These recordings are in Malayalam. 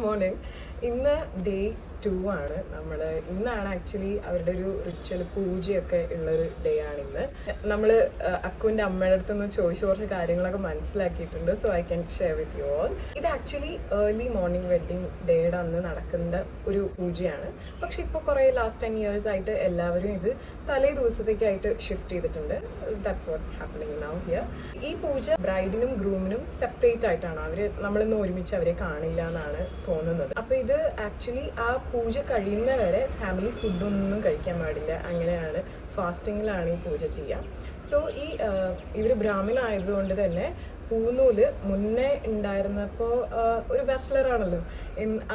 മോർണിംഗ്. ഇന്ന് ഡേ 2 ആണ്. ഇന്നാണ് ആക്ച്വലി അവരുടെ ഒരു റിച്വൽ പൂജയൊക്കെ ഉള്ളൊരു ഡേ ആണ് ഇന്ന്. നമ്മൾ അക്കുവിൻ്റെ അമ്മയുടെ അടുത്ത് നിന്ന് ചോദിച്ചു കുറച്ച് കാര്യങ്ങളൊക്കെ മനസ്സിലാക്കിയിട്ടുണ്ട്. So I can share with you all. ഇത് ആക്ച്വലി ഏർലി മോർണിംഗ് വെഡ്ഡിങ് ഡേയുടെ അന്ന് നടക്കുന്ന ഒരു പൂജയാണ്. പക്ഷെ ഇപ്പോൾ കുറേ ലാസ്റ്റ് 10 years ആയിട്ട് എല്ലാവരും ഇത് തലേ ദിവസത്തേക്കായിട്ട് ഷിഫ്റ്റ് ചെയ്തിട്ടുണ്ട്. That's what's happening now here. ഈ പൂജ ബ്രൈഡിനും ഗ്രൂമിനും സെപ്പറേറ്റ് ആയിട്ടാണ്. നമ്മളിന്ന് ഒരുമിച്ച് അവരെ കാണില്ല എന്നാണ് തോന്നുന്നത്. അപ്പോൾ ഇത് ആക്ച്വലി ആ പൂജ കഴിയുന്നവരെ ഫാമിലി ഫുഡൊന്നും കഴിക്കാൻ പാടില്ല. അങ്ങനെയാണ്, ഫാസ്റ്റിങ്ങിലാണ് ഈ പൂജ ചെയ്യുക. സോ ഇവർ ബ്രാഹ്മണ ആയതുകൊണ്ട് തന്നെ പൂനൂല് മുന്നേ ഉണ്ടായിരുന്നപ്പോൾ ഒരു ബാച്ചിലറാണല്ലോ,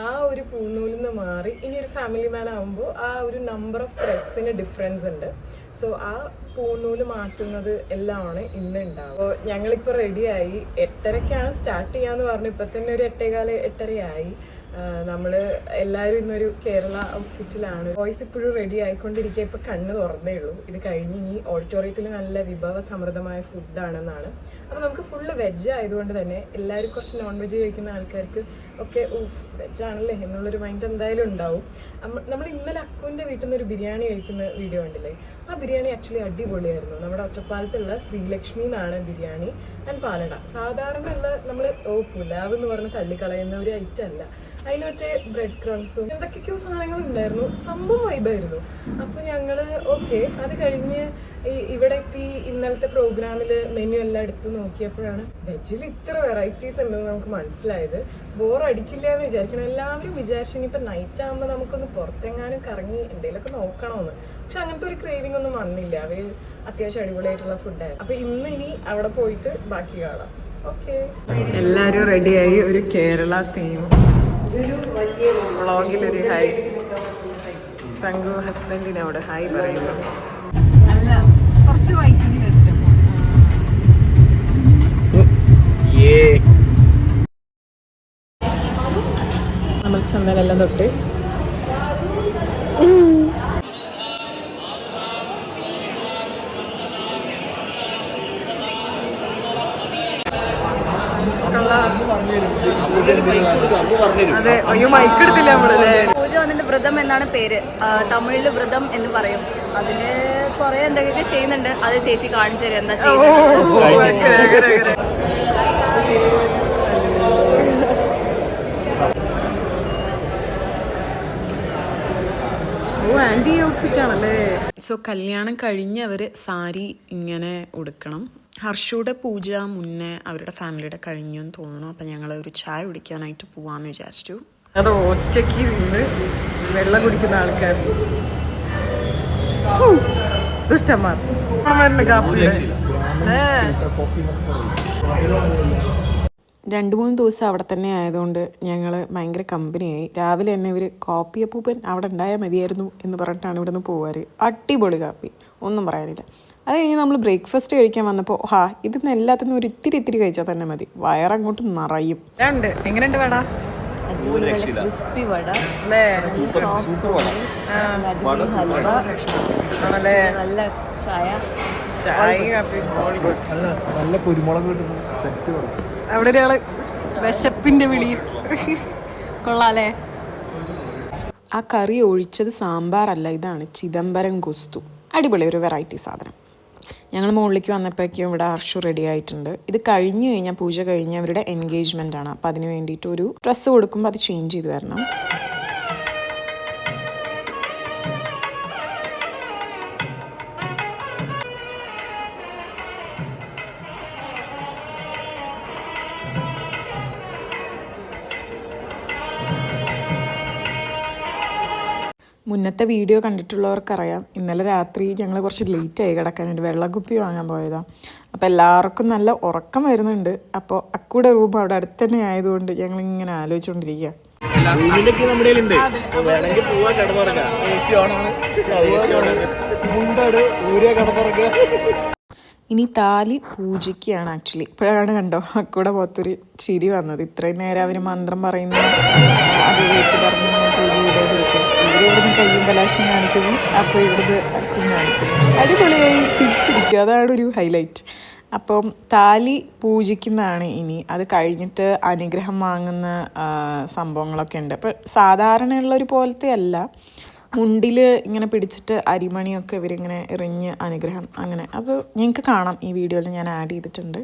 ആ ഒരു പൂനൂലിൽ നിന്ന് മാറി ഇനി ഒരു ഫാമിലി മാൻ ആകുമ്പോൾ ആ ഒരു നമ്പർ ഓഫ് ത്രെഡ്സിന് ഡിഫറൻസ് ഉണ്ട്. സോ ആ പൂനൂല് മാറ്റുന്നത് എല്ലാമാണ് ഇന്ന് ഉണ്ടാവുക. അപ്പോൾ ഞങ്ങളിപ്പോൾ റെഡിയായി. 8:30 സ്റ്റാർട്ട് ചെയ്യാന്ന് പറഞ്ഞു. ഇപ്പം തന്നെ ഒരു 8:15 8:30 നമ്മൾ എല്ലാവരും ഇന്നൊരു കേരള ഔട്ട്ഫിറ്റിലാണ്. വോയിസ് ഇപ്പോഴും റെഡി ആയിക്കൊണ്ടിരിക്കുക. ഇപ്പോൾ കണ്ണ് തുറന്നേ ഉള്ളൂ. ഇത് കഴിഞ്ഞ് ഇനി ഓഡിറ്റോറിയത്തിൽ നല്ല വിഭവ സമൃദ്ധമായ ഫുഡാണെന്നാണ്. അപ്പോൾ നമുക്ക് ഫുള്ള് വെജ് ആയതുകൊണ്ട് തന്നെ എല്ലാവരും കുറച്ച് നോൺ വെജ് കഴിക്കുന്ന ആൾക്കാർക്ക് ഒക്കെ വെജാണല്ലേ എന്നുള്ളൊരു മൈൻഡ് എന്തായാലും ഉണ്ടാവും. നമ്മൾ ഇന്നലെ അക്കുവിൻ്റെ വീട്ടിൽ നിന്ന് ഒരു ബിരിയാണി കഴിക്കുന്ന വീഡിയോ ഉണ്ടല്ലേ, ആ ബിരിയാണി ആക്ച്വലി അടിപൊളിയായിരുന്നു. നമ്മുടെ ഒറ്റപ്പാലത്തുള്ള ശ്രീലക്ഷ്മി എന്നാണ് ബിരിയാണി ആൻഡ് പാലട. സാധാരണ ഉള്ള നമ്മൾ പുലാവ് എന്ന് പറഞ്ഞ് തള്ളിക്കളയുന്ന ഒരു ഐറ്റം അല്ല. അതിൽ മറ്റേ ബ്രെഡ് ക്രംസും എന്തൊക്കെയൊക്കെയോ സാധനങ്ങളുണ്ടായിരുന്നു. സംഭവം വൈബായിരുന്നു. അപ്പോൾ ഞങ്ങൾ ഓക്കെ. അത് കഴിഞ്ഞ് ഇവിടെ എത്തി. ഇന്നലത്തെ പ്രോഗ്രാമിൽ മെനു എല്ലാം എടുത്തു നോക്കിയപ്പോഴാണ് വെജിൽ ഇത്ര വെറൈറ്റീസ് ഉണ്ടെന്ന് നമുക്ക് മനസ്സിലായത്. ബോറടിക്കില്ല എന്ന് വിചാരിക്കണം. എല്ലാവരും വിചാരിച്ചു ഇനിയിപ്പോൾ നൈറ്റ് ആകുമ്പോൾ നമുക്കൊന്ന് പുറത്തെങ്ങാനും കറങ്ങി എന്തെങ്കിലുമൊക്കെ നോക്കണമെന്ന്. പക്ഷെ അങ്ങനത്തെ ഒരു ക്രേവിംഗ് ഒന്നും വന്നില്ല. അവർ അത്യാവശ്യം അടിപൊളിയായിട്ടുള്ള ഫുഡായിരുന്നു. അപ്പോൾ ഇനി അവിടെ പോയിട്ട് ബാക്കി കാണാം. ഓക്കെ, എല്ലാവരും റെഡിയായി. ഒരു കേരള തീം വ്ളോഗിലൊരു ഹായ്. സംഘു ഹസ്ബൻഡിനോട് ഹായ് പറയുന്നു. നമ്മൾ ചന്ദനെല്ലാം തൊട്ട് അതെ. അയ്യോ, മൈക്ക് എടുത്തില്ല നമ്മളല്ലേ. പൂജ വന്നിട്ട് വ്രതം എന്നാണ് പേര്. തമിഴില് വ്രതം എന്ന് പറയും. അതില് കുറെ എന്തൊക്കെ ചെയ്യുന്നുണ്ട്. അത് ചേച്ചി കാണിച്ചു തരും എന്താ ചെയ്യുന്നത്. ആന്റി ഔട്ട്ഫിറ്റ് ആണല്ലേ. സോ കല്യാണം കഴിഞ്ഞവർ സാരി ഇങ്ങനെ ഉടുക്കണം. ഹർഷയുടെ പൂജ മുന്നേ അവരുടെ ഫാമിലിയുടെ കഴിഞ്ഞു എന്ന് തോന്നുന്നു. അപ്പം ഞങ്ങൾ ഒരു ചായ കുടിക്കാനായിട്ട് പോവാന്ന് വിചാരിച്ചു. അത് ഒറ്റയ്ക്ക് നിന്ന് വെള്ളം കുടിക്കുന്ന ആൾക്കാർ ദുഷ്ടന്മാർ. 2-3 ദിവസം അവിടെ തന്നെ ആയതുകൊണ്ട് ഞങ്ങൾ ഭയങ്കര കമ്പനിയായി. രാവിലെ തന്നെ ഇവർ കോപ്പി അപ്പൂപ്പൻ അവിടെ ഉണ്ടായാൽ മതിയായിരുന്നു എന്ന് പറഞ്ഞിട്ടാണ് ഇവിടെ നിന്ന് പോവാറ്. അടിപൊളി കാപ്പി, ഒന്നും പറയാനില്ല. അത് കഴിഞ്ഞ് നമ്മൾ ബ്രേക്ക്ഫാസ്റ്റ് കഴിക്കാൻ വന്നപ്പോൾ ഇതിന്ന് എല്ലാത്തിനും ഒരു ഇത്തിരി കഴിച്ചാൽ തന്നെ മതി. വയറങ്ങോട്ട് നിറയും. എങ്ങനെയുണ്ട് വട? ക്രിസ്പി വട, നല്ല ചായ, നല്ല കുരുമുളക്. അവിടെ ഒരാള് വിശപ്പിന്റെ വിളി കൊള്ളാലേ. ആ കറി ഒഴിച്ചത് സാമ്പാറല്ല, ഇതാണ് ചിദംബരം ഗുസ്തു. അടിപൊളി ഒരു വെറൈറ്റി സാധനം. ഞങ്ങൾ മുകളിലേക്ക് വന്നപ്പോഴേക്കും ഇവിടെ ഹർഷു റെഡി ആയിട്ടുണ്ട്. ഇത് കഴിഞ്ഞ് കഴിഞ്ഞാൽ പൂജ കഴിഞ്ഞ് അവരുടെ എൻഗേജ്മെൻ്റ് ആണ്. അപ്പോൾ അതിന് വേണ്ടിയിട്ട് ഒരു ഡ്രസ്സ് കൊടുക്കുമ്പോൾ അത് ചേഞ്ച് ചെയ്ത് വരണം. മുന്നത്തെ വീഡിയോ കണ്ടിട്ടുള്ളവർക്കറിയാം, ഇന്നലെ രാത്രി ഞങ്ങൾ കുറച്ച് ലേറ്റായി കിടക്കാനായിട്ട്. വെള്ളം കുപ്പി വാങ്ങാൻ പോയതാണ്. അപ്പോൾ എല്ലാവർക്കും നല്ല ഉറക്കം വരുന്നുണ്ട്. അപ്പോൾ അക്കൂടെ റൂം അവിടെ അടുത്ത് തന്നെ ആയതുകൊണ്ട് ഞങ്ങളിങ്ങനെ ആലോചിച്ചുകൊണ്ടിരിക്കുക. ഇനി താലി പൂജയ്ക്കാണ് ആക്ച്വലി. ഇപ്പോഴാണ് കണ്ടോ അക്കൂടെ മൊത്തൊരു ചിരി വന്നത്. ഇത്രയും നേരം അവർ മന്ത്രം പറയുന്നു, അത് വെച്ച് പറഞ്ഞു പൂജ ചെയ്തോണ്ടിരിക്കും. ഇവരിവിടുന്ന് കയ്യും കലാശം കാണിക്കുന്നു. അപ്പോൾ ഇവിടുന്ന് അക്കും കാണിക്കുന്നു. അടിപൊളിയായി ചിരിച്ചിരിക്കും. അതാണ് ഒരു ഹൈലൈറ്റ്. അപ്പം താലി പൂജിക്കുന്നതാണ് ഇനി. അത് കഴിഞ്ഞിട്ട് അനുഗ്രഹം വാങ്ങുന്ന സംഭവങ്ങളൊക്കെ ഉണ്ട്. അപ്പോൾ സാധാരണയുള്ളൊരു പോലത്തെ അല്ല, മുണ്ടിൽ ഇങ്ങനെ പിടിച്ചിട്ട് അരിമണിയൊക്കെ ഇവരിങ്ങനെ എറിഞ്ഞ് അനുഗ്രഹം അങ്ങനെ. അത് ഞങ്ങൾക്ക് കാണാം, ഈ വീഡിയോയിൽ ഞാൻ ആഡ് ചെയ്തിട്ടുണ്ട്.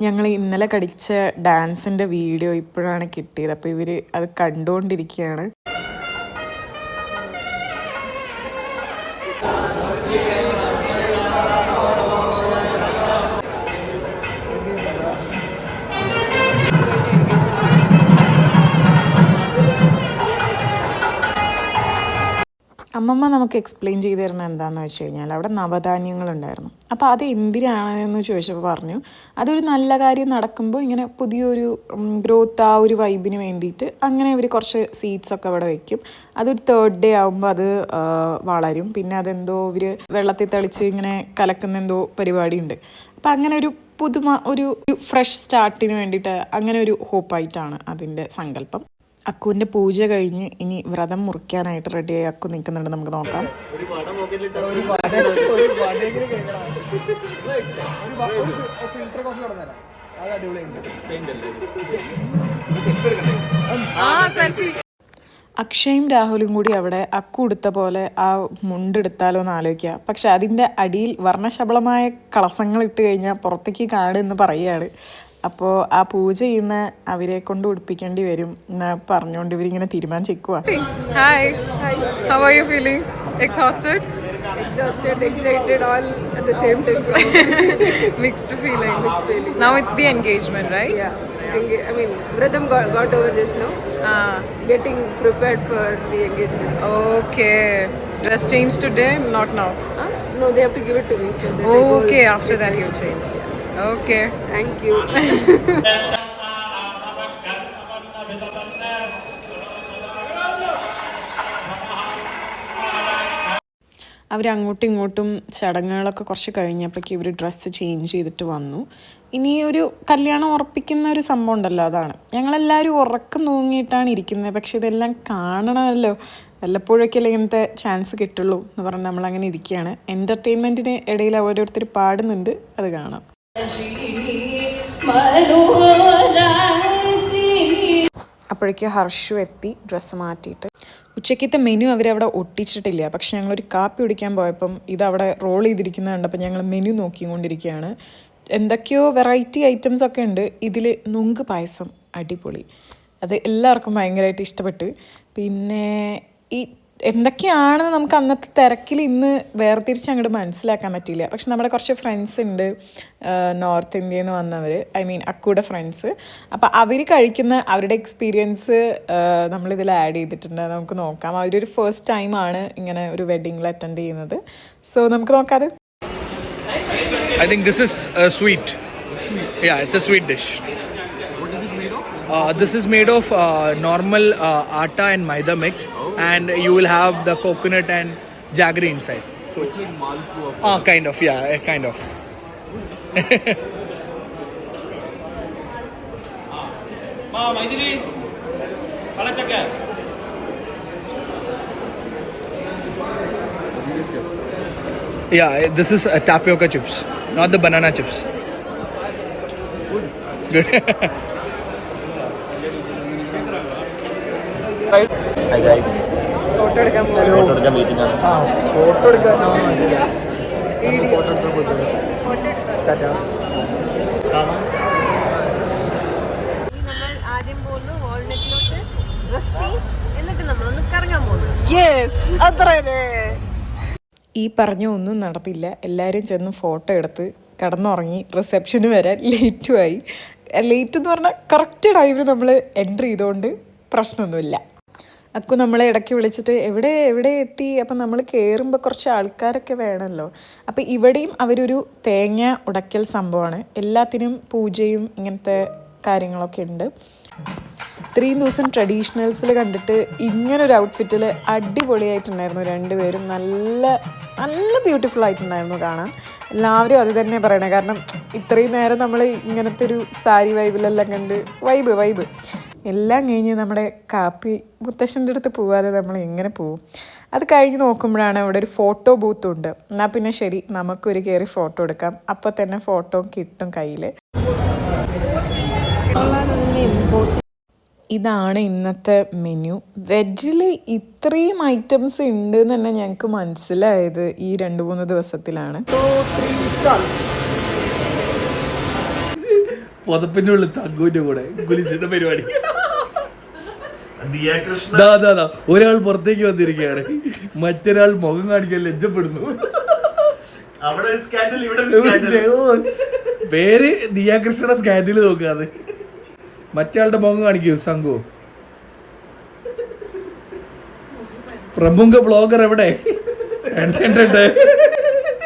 ഞങ്ങൾ ഇന്നലെ കളിച്ച ഡാൻസിൻ്റെ വീഡിയോ ഇപ്പോഴാണ് കിട്ടിയത്. അപ്പോൾ ഇവർ അത് കണ്ടുകൊണ്ടിരിക്കുകയാണ്. അമ്മമ്മ നമുക്ക് എക്സ്പ്ലെയിൻ ചെയ്ത് തരുന്നത് എന്താണെന്ന് വെച്ച് കഴിഞ്ഞാൽ, അവിടെ നവധാന്യങ്ങളുണ്ടായിരുന്നു. അപ്പോൾ അത് എന്തിനാണെന്ന് ചോദിച്ചപ്പോൾ പറഞ്ഞു, അതൊരു നല്ല കാര്യം നടക്കുമ്പോൾ ഇങ്ങനെ പുതിയൊരു ഗ്രോത്ത്, ആ ഒരു വൈബിന് വേണ്ടിയിട്ട് അങ്ങനെ അവർ കുറച്ച് സീഡ്സൊക്കെ അവിടെ വയ്ക്കും. അതൊരു 3rd ഡേ ആകുമ്പോൾ അത് വളരും. പിന്നെ അതെന്തോ ഇവർ വെള്ളത്തിൽ തളിച്ച് ഇങ്ങനെ കലക്കുന്ന എന്തോ പരിപാടിയുണ്ട്. അപ്പോൾ അങ്ങനെ ഒരു പുതുമ, ഒരു ഫ്രഷ് സ്റ്റാർട്ടിന് വേണ്ടിയിട്ട് അങ്ങനെ ഒരു ഹോപ്പായിട്ടാണ് അതിൻ്റെ സങ്കല്പം. അക്കുവിൻ്റെ പൂജ കഴിഞ്ഞ് ഇനി വ്രതം മുറിക്കാനായിട്ട് റെഡിയായി അക്കു നിൽക്കുന്നുണ്ട്. നമുക്ക് നോക്കാം. അക്ഷയും രാഹുലും കൂടി അവിടെ അക്കു എടുത്ത പോലെ ആ മുണ്ടെടുത്താലോ എന്ന് ആലോചിക്കുക. പക്ഷെ അതിൻ്റെ അടിയിൽ വർണ്ണശബളമായ കളസങ്ങൾ ഇട്ട് കഴിഞ്ഞാൽ പുറത്തേക്ക് കാണുമെന്ന് പറയുകയാണ്. അപ്പോൾ ആ പൂജ ചെയ്യുന്ന അവരെ കൊണ്ട് ഉടുപ്പിക്കേണ്ടി വരും എന്ന് പറഞ്ഞുകൊണ്ട് ഇവരിങ്ങനെ തീരുമാനിച്ചിരിക്കുക. Hi. How are you feeling? Exhausted? Exhausted, excited, all at the same time. Mixed feelings. Now it's the engagement, right? Yeah. I mean, Vratham got over this now. Getting prepared for the engagement. Okay. Dress change today? Not now. No, they have to give it to me. So that Okay, after that you'll change. Okay. Thank you. അവരങ്ങോട്ടും ഇങ്ങോട്ടും ചടങ്ങുകളൊക്കെ കുറച്ച് കഴിഞ്ഞപ്പോഴേക്ക് ഇവർ ഡ്രസ്സ് ചേഞ്ച് ചെയ്തിട്ട് വന്നു. ഇനി ഒരു കല്യാണം ഉറപ്പിക്കുന്ന ഒരു സംഭവം ഉണ്ടല്ലോ, അതാണ്. ഞങ്ങളെല്ലാവരും ഉറക്കം തൂങ്ങിയിട്ടാണ് ഇരിക്കുന്നത്. പക്ഷെ ഇതെല്ലാം കാണണമല്ലോ, വല്ലപ്പോഴൊക്കെയല്ലേ ഇങ്ങനത്തെ ചാൻസ് കിട്ടുള്ളൂ എന്ന് പറഞ്ഞ് നമ്മളങ്ങനെ ഇരിക്കുകയാണ്. എൻ്റർടൈൻമെൻറ്റിന് ഇടയിൽ ഓരോരുത്തർ പാടുന്നുണ്ട്, അത് കാണാം. അപ്പോഴേക്ക് ഹർഷു എത്തി ഡ്രസ്സ് മാറ്റിയിട്ട്. ഉച്ചയ്ക്കത്തെ മെനു അവരവിടെ ഒട്ടിച്ചിട്ടില്ല. പക്ഷെ ഞങ്ങളൊരു കാപ്പി കുടിക്കാൻ പോയപ്പം ഇതവിടെ റോൾ ചെയ്തിരിക്കുന്നത് കണ്ടപ്പോൾ ഞങ്ങൾ മെനു നോക്കിക്കൊണ്ടിരിക്കുകയാണ്. എന്തൊക്കെയോ വെറൈറ്റി ഐറ്റംസ് ഒക്കെ ഉണ്ട്. ഇതിൽ നുങ്ക് പായസം അടിപൊളി, അത് എല്ലാവർക്കും ഭയങ്കരമായിട്ട് ഇഷ്ടപ്പെട്ട്. പിന്നെ ഈ എന്തൊക്കെയാണെന്ന് നമുക്ക് അന്നത്തെ തിരക്കിൽ ഇന്ന് വേർതിരിച്ച് അങ്ങോട്ട് മനസ്സിലാക്കാൻ പറ്റിയില്ല. പക്ഷെ നമ്മുടെ കുറച്ച് ഫ്രണ്ട്സ് ഉണ്ട് നോർത്ത് ഇന്ത്യയിൽ നിന്ന് വന്നവർ, ഐ മീൻ അക്കുയുടെ ഫ്രണ്ട്സ്. അപ്പോൾ അവർ കഴിക്കുന്ന അവരുടെ എക്സ്പീരിയൻസ് നമ്മളിതിൽ ആഡ് ചെയ്തിട്ടുണ്ട്. നമുക്ക് നോക്കാം. അവരൊരു ഫസ്റ്റ് ടൈമാണ് ഇങ്ങനെ ഒരു വെഡിങ്ങിൽ അറ്റൻഡ് ചെയ്യുന്നത്. സോ നമുക്ക് നോക്കാം. I think this is sweet. Yeah, it's a sweet dish. What is it made of? This is made of normal atta and maida mix, and you will have the coconut and jaggery inside. So it's like malpua. Kind of, yeah, kind of. Ma, Maidili, Kalachakka. Yeah, this is tapioca chips, not the banana chips. Good. Hi guys. Photo എടുക്കാൻ ഫോട്ടോ എടുക്കാൻ മീറ്റിംഗ് ആണ്. ഫോട്ടോ എടുക്കാൻ നമ്മൾ ആദ്യം പോകുന്നു വാൾനട്ടിലോട്ട്, ഡ്രസ് ചേഞ്ച്, എന്നിട്ട് നമ്മളൊന്ന് കറങ്ങാൻ പോകുന്നു. യെസ്, അത്രേ. ഈ പറഞ്ഞ ഒന്നും നടത്തില്ല. എല്ലാവരും ചെന്ന് ഫോട്ടോ എടുത്ത് കിടന്നുറങ്ങി. റിസപ്ഷന് വരാൻ ലേറ്റുമായി. ലേറ്റ് എന്ന് പറഞ്ഞാൽ കറക്റ്റ് ടൈമിൽ നമ്മൾ എൻട്രി ചെയ്തുകൊണ്ട് പ്രശ്നമൊന്നുമില്ല. അക്കു നമ്മളെ ഇടയ്ക്ക് വിളിച്ചിട്ട് എവിടെ എത്തി. അപ്പം നമ്മൾ കയറുമ്പോൾ കുറച്ച് ആൾക്കാരൊക്കെ വേണമല്ലോ. അപ്പം ഇവിടെയും അവരൊരു തേങ്ങ ഉടയ്ക്കൽ സംഭവമാണ്. എല്ലാത്തിനും പൂജയും ഇങ്ങനത്തെ കാര്യങ്ങളൊക്കെ ഉണ്ട്. 3 ദിവസം ട്രഡീഷണൽസിൽ കണ്ടിട്ട് ഇങ്ങനൊരു ഔട്ട്ഫിറ്റിൽ അടിപൊളിയായിട്ടുണ്ടായിരുന്നു രണ്ടുപേരും. നല്ല നല്ല ബ്യൂട്ടിഫുൾ ആയിട്ടുണ്ടായിരുന്നു കാണാൻ. എല്ലാവരും അത് തന്നെ പറയണേ. കാരണം ഇത്രയും നേരം നമ്മൾ ഇങ്ങനത്തെ ഒരു സാരി വൈബിലെല്ലാം കണ്ട് വൈബ് എല്ലാം കഴിഞ്ഞ് നമ്മുടെ കാപ്പി മുത്തശ്ശൻ്റെ അടുത്ത് പോവാതെ നമ്മൾ എങ്ങനെ പോവും? അത് കഴിഞ്ഞ് നോക്കുമ്പോഴാണ് ഇവിടെ ഒരു ഫോട്ടോ ബൂത്ത് ഉണ്ട്. എന്നാൽ പിന്നെ ശരി, നമുക്കൊരു കയറി ഫോട്ടോ എടുക്കാം. അപ്പോൾ തന്നെ ഫോട്ടോ കിട്ടും കയ്യിൽ. ഇതാണ് ഇന്നത്തെ മെനു. വെജിൽ ഇത്രയും ഐറ്റംസ് ഉണ്ട് എന്ന് തന്നെ ഞങ്ങൾക്ക് മനസ്സിലായത് ഈ 2-3 ദിവസത്തിലാണ്. പുതപ്പിന്റെ ഉള്ളിൽ തങ്കുവിന്റെ കൂടെ കുലിച്ചിരുന്ന പരിപാടി. ഒരാൾ പുറത്തേക്ക് വന്നിരിക്കുകയാണ്, മറ്റൊരാൾ മുഖം കാണിക്കാൻ ലജ്ജപ്പെടുന്നു. പേര് ദിയാകൃഷ്ണയുടെ സ്കാൻഡിൽ നോക്കാതെ മറ്റയാളുടെ മുഖം കാണിക്കൂ. സംഘു പ്രമുഖ ബ്ലോഗർ എവിടെ?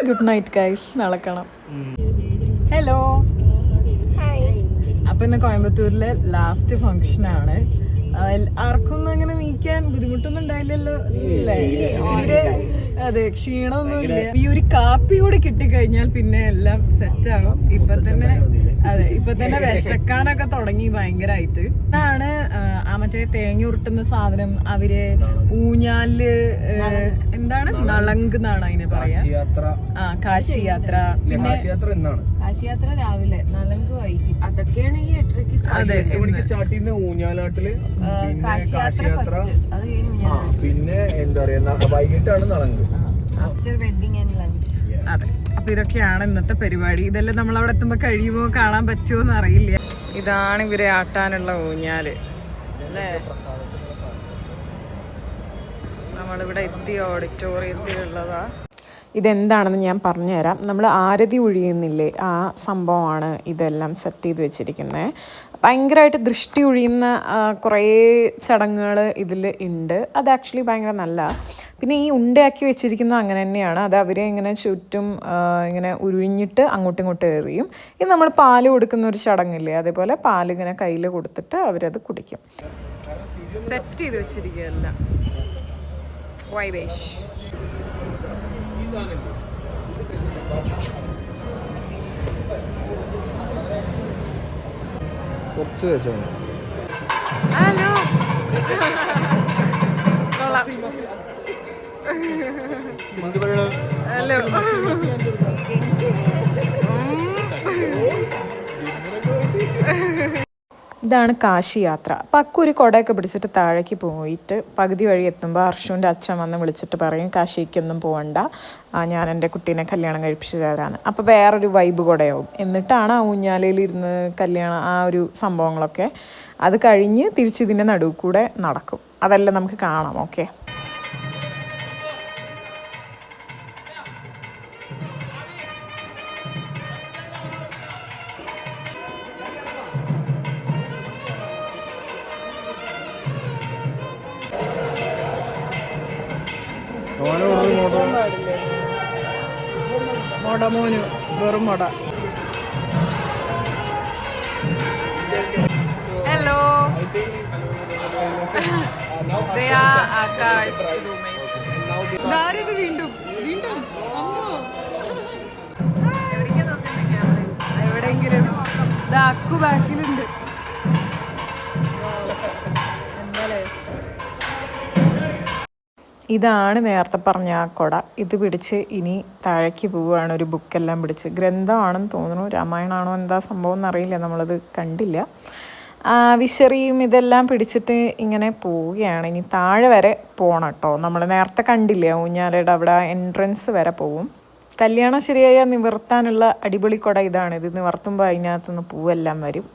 ഗുഡ് നൈറ്റ് ഗൈസ്, നടക്കണം. ഹലോ, അപ്പൊ ഇന്ന് കോയമ്പത്തൂരിലെ ലാസ്റ്റ് ഫംഗ്ഷൻ ആണ്. ആർക്കും ഒന്നും അങ്ങനെ നീക്കാൻ ബുദ്ധിമുട്ടൊന്നും ഉണ്ടായില്ലല്ലോ? ഇല്ലേ? തീരെ അതെ, ക്ഷീണമൊന്നുമില്ല. ഈ ഒരു കാപ്പി കൂടി കിട്ടിക്കഴിഞ്ഞാൽ പിന്നെ എല്ലാം സെറ്റ് ആകും. ഇപ്പൊ തന്നെ വിശക്കാനൊക്കെ തുടങ്ങി ഭയങ്കരമായിട്ട്. ഇതാണ് ആ മറ്റേ തേങ്ങ ഉരുട്ടുന്ന സാധനം. അവര് ഊഞ്ഞാല് എന്താണ്, നളങ്ക് എന്നാണ് അതിനെ പറയാ. കാശി യാത്ര. പിന്നെ കാശി യാത്ര രാവിലെ, നളങ്ക് വൈകി. അതൊക്കെയാണ് ഈ 8:30 സ്റ്റാർട്ട് ചെയ്യുന്ന ഊഞ്ഞാലാട്ടില്, പിന്നെ എന്താ പറയാ വൈകിട്ടാണ് നളങ്ക്. After wedding and lunch. അതെ, അപ്പൊ ഇതൊക്കെയാണ് ഇന്നത്തെ പരിപാടി. ഇതെല്ലാം നമ്മൾ അവിടെ എത്തുമ്പോ കഴിയുമോ, കാണാൻ പറ്റുമോ എന്ന് അറിയില്ല. ഇതാണ് ഇവരെ ആട്ടാനുള്ള ഊഞ്ഞാല് അല്ലേ? നമ്മളിവിടെ എത്തിയ ഓഡിറ്റോറിയത്തിലുള്ളതാ. ഇതെന്താണെന്ന് ഞാൻ പറഞ്ഞുതരാം. നമ്മൾ ആരതി ഒഴിയുന്നില്ലേ, ആ സംഭവമാണ് ഇതെല്ലാം സെറ്റ് ചെയ്ത് വെച്ചിരിക്കുന്നത്. ഭയങ്കരമായിട്ട് ദൃഷ്ടി ഒഴിയുന്ന കുറേ ചടങ്ങുകൾ ഇതിൽ ഉണ്ട്. അത് ആക്ച്വലി ഭയങ്കര നല്ല. പിന്നെ ഈ ഉണ്ടയാക്കി വെച്ചിരിക്കുന്നത് അങ്ങനെ തന്നെയാണ്. അത് അവരെ ഇങ്ങനെ ചുറ്റും ഇങ്ങനെ ഉരുഴിഞ്ഞിട്ട് അങ്ങോട്ടും ഇങ്ങോട്ടും എറിയും. ഇത് നമ്മൾ പാല് കൊടുക്കുന്ന ഒരു ചടങ്ങില്ലേ, അതേപോലെ പാലിങ്ങനെ കയ്യിൽ കൊടുത്തിട്ട് അവരത് കുടിക്കും. സെറ്റ് ചെയ്ത് വെച്ചിരിക്കുകയല്ല. വൈബേഷ് കുറച്ച് വെച്ചോ. Hello, hello. ഇതാണ് കാശി യാത്ര. അപ്പം അക്കൊരു കുടയൊക്കെ പിടിച്ചിട്ട് താഴേക്ക് പോയിട്ട് പകുതി വഴി എത്തുമ്പോൾ അർഷുവിൻ്റെ അച്ഛൻ വന്ന് വിളിച്ചിട്ട് പറയും കാശിക്കൊന്നും പോകണ്ട, ഞാൻ എൻ്റെ കുട്ടീനെ കല്യാണം കഴിപ്പിച്ച് തരാമെന്ന്. അപ്പോൾ വേറൊരു വൈബ് കുടയാവും. എന്നിട്ടാണ് ആ ഊഞ്ഞാലയിലിരുന്ന് കല്യാണം ആ ഒരു സംഭവങ്ങളൊക്കെ. അത് കഴിഞ്ഞ് തിരിച്ചിതിൻ്റെ നടുവ് കൂടെ നടക്കും. അതെല്ലാം നമുക്ക് കാണാം. ഓക്കെ, മോനു വെറും മോട. ഹലോ, വീണ്ടും വീണ്ടും എവിടെയെങ്കിലും അക്കു ബാക്കിലുണ്ട്. ഇതാണ് നേരത്തെ പറഞ്ഞ ആ കൊട. ഇത് പിടിച്ച് ഇനി താഴേക്ക് പോവുകയാണ്. ഒരു ബുക്കെല്ലാം പിടിച്ച്, ഗ്രന്ഥമാണെന്ന് തോന്നുന്നു, രാമായണമാണോ എന്താ സംഭവം എന്നറിയില്ല, നമ്മളത് കണ്ടില്ല. വിശറിയും ഇതെല്ലാം പിടിച്ചിട്ട് ഇങ്ങനെ പോവുകയാണ്. ഇനി താഴെ വരെ പോകണം കേട്ടോ. നമ്മൾ നേരത്തെ കണ്ടില്ലേ ഊഞ്ഞാലയുടെ അവിടെ എൻട്രൻസ് വരെ പോവും. കല്യാണം ശരിയായ നിവർത്താനുള്ള അടിപൊളി കൊട ഇതാണ്. ഇത് നിവർത്തുമ്പോൾ അതിനകത്തുനിന്ന് പൂവെല്ലാം വരും.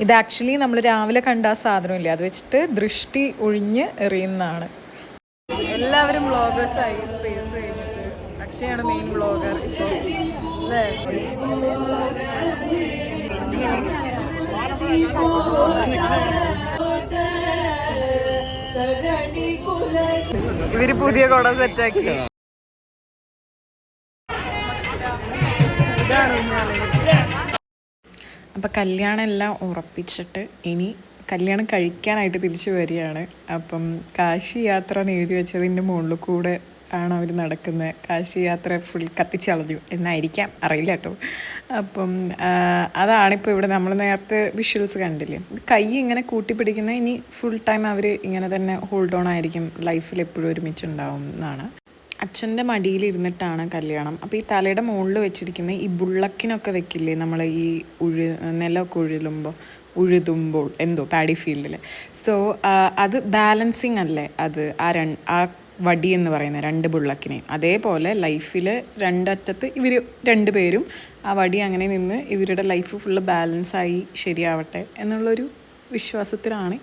ഇത് ആക്ച്വലി നമ്മൾ രാവിലെ കണ്ട ആ സാധനമില്ലേ, അത് വെച്ചിട്ട് ദൃഷ്ടി ഒഴിഞ്ഞ് എറിയുന്നതാണ്. എല്ലാവരും വ്ളോഗേഴ്സായി സ്പേസ് കഴിഞ്ഞിട്ട്. അക്ഷയാണ് മെയിൻ വ്ളോഗർ ഇപ്പോൾ അല്ലേ? ഇവര് പുതിയ കുട സെറ്റാക്കി. അപ്പം കല്യാണം എല്ലാം ഉറപ്പിച്ചിട്ട് ഇനി കല്യാണം കഴിക്കാനായിട്ട് തിരിച്ചു വരികയാണ്. അപ്പം കാശി യാത്ര എന്ന് എഴുതി വെച്ചതിൻ്റെ മുകളിൽ കൂടെ ആണ് അവർ നടക്കുന്നത്. കാശി യാത്ര ഫുൾ കത്തിച്ചളഞ്ഞു എന്നായിരിക്കാം, അറിയില്ല കേട്ടോ. അപ്പം അതാണിപ്പോൾ ഇവിടെ നമ്മൾ നേരത്തെ വിഷ്വൽസ് കണ്ടില്ലേ, കൈ ഇങ്ങനെ കൂട്ടിപ്പിടിക്കുന്ന ഇനി ഫുൾ ടൈം അവർ ഇങ്ങനെ തന്നെ ഹോൾഡ് ഓൺ ആയിരിക്കും, ലൈഫിൽ എപ്പോഴും ഒരുമിച്ചുണ്ടാവും എന്നാണ്. അച്ഛൻ്റെ മടിയിലിരുന്നിട്ടാണ് കല്യാണം. അപ്പോൾ ഈ തലയുടെ മുകളിൽ വെച്ചിരിക്കുന്ന ഈ ബുള്ളക്കിനൊക്കെ വെക്കില്ലേ നമ്മൾ, ഈ നിലമൊക്കെ ഉഴുതുമ്പോൾ എന്തോ പാഡി ഫീൽഡിൽ. സോ അത് ബാലൻസിങ് അല്ലേ അത്, ആ വടി എന്ന് പറയുന്ന 2 ബുള്ളക്കിനെ. അതേപോലെ ലൈഫിൽ രണ്ടറ്റത്ത് ഇവർ 2 പേരും ആ വടി അങ്ങനെ നിന്ന് ഇവരുടെ ലൈഫ് ഫുള്ള് ബാലൻസായി ശരിയാവട്ടെ എന്നുള്ളൊരു വിശ്വാസത്തിലാണ്